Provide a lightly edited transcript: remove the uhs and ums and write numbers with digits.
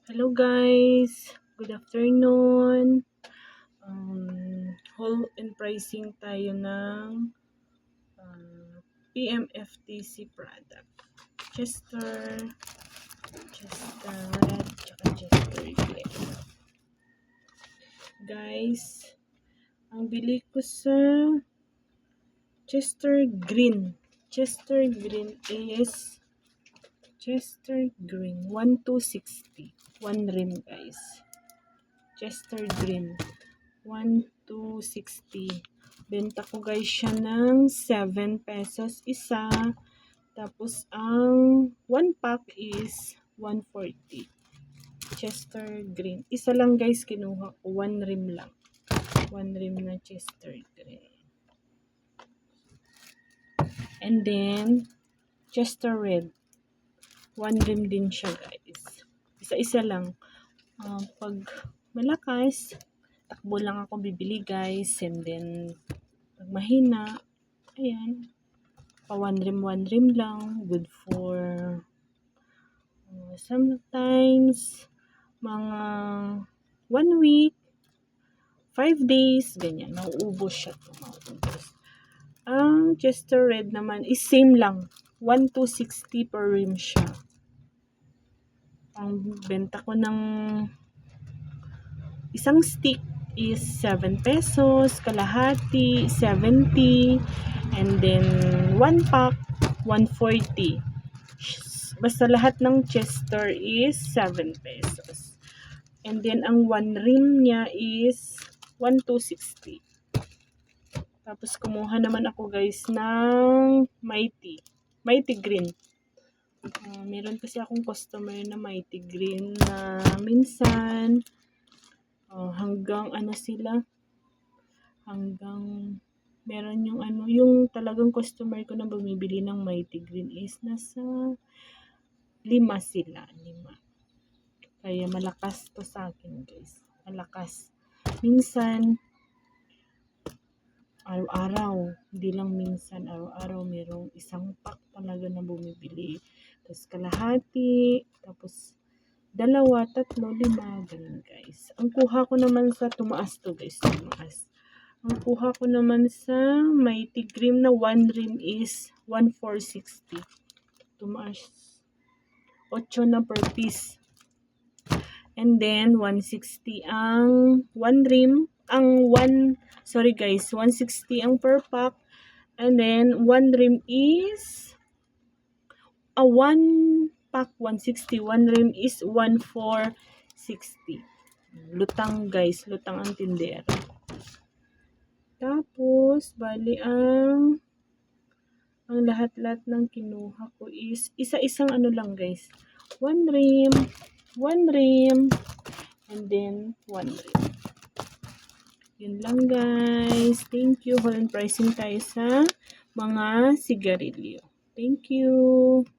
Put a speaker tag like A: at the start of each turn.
A: Hello guys, good afternoon. Haul and pricing tayo ng PMFTC product. Chester Red, tsaka Chester Green. Guys, ang bili ko sa Chester Green. Chester Green is Chester Green 1260. One rim guys. Chester Green 1260. Benta ko guys siya ng 7 pesos isa. Tapos ang 1 pack is 140. Chester Green. Isa lang guys kinuha ko. 1 rim lang. 1 rim na Chester Green. And then Chester Red. 1 rim din siya guys. Isa-isa lang. Pag malakas, takbo lang ako bibili guys. And then pag mahina, ayan, pa one rim lang, good for sometimes mga 1 week, 5 days, ganyan, mauubos siya to, mauubos. Ang Chester Red naman is same lang, 1260 per rim siya. Ang benta ko ng isang stick is 7 pesos, kalahati 70, and then 1 pack 140. Basta lahat ng Chester is 7 pesos. And then ang 1 rim niya is 1260. Tapos kumuha naman ako guys ng Mighty Green. Meron kasi akong customer na Mighty Green na minsan hanggang meron yung talagang customer ko na bumibili ng Mighty Green is nasa 5 sila. Kaya malakas to sa akin guys. Malakas. Minsan, araw-araw. Hindi lang minsan, araw-araw merong isang pack talaga na bumibili. Tapos kalahati. Tapos 2, 3, 5. Ganun guys. Ang kuha ko naman sa tumaas to guys. Tumaas. Ang kuha ko naman sa Mighty Green na 1 rim is 1460. Tumaas. 8 na per piece. And then 160 ang 1 rim. Sorry guys, 160 ang per pack. And then 1 rim is 1 pack 160. 1 rim is 1460. Lutang guys, lutang ang tindera. Tapos, bali ang lahat-lahat ng kinuha ko is isa-isang lang guys. 1 rim, 1 rim, and then 1 rim. Yun lang guys. Thank you. Haul and pricing tayo sa mga sigarilyo. Thank you.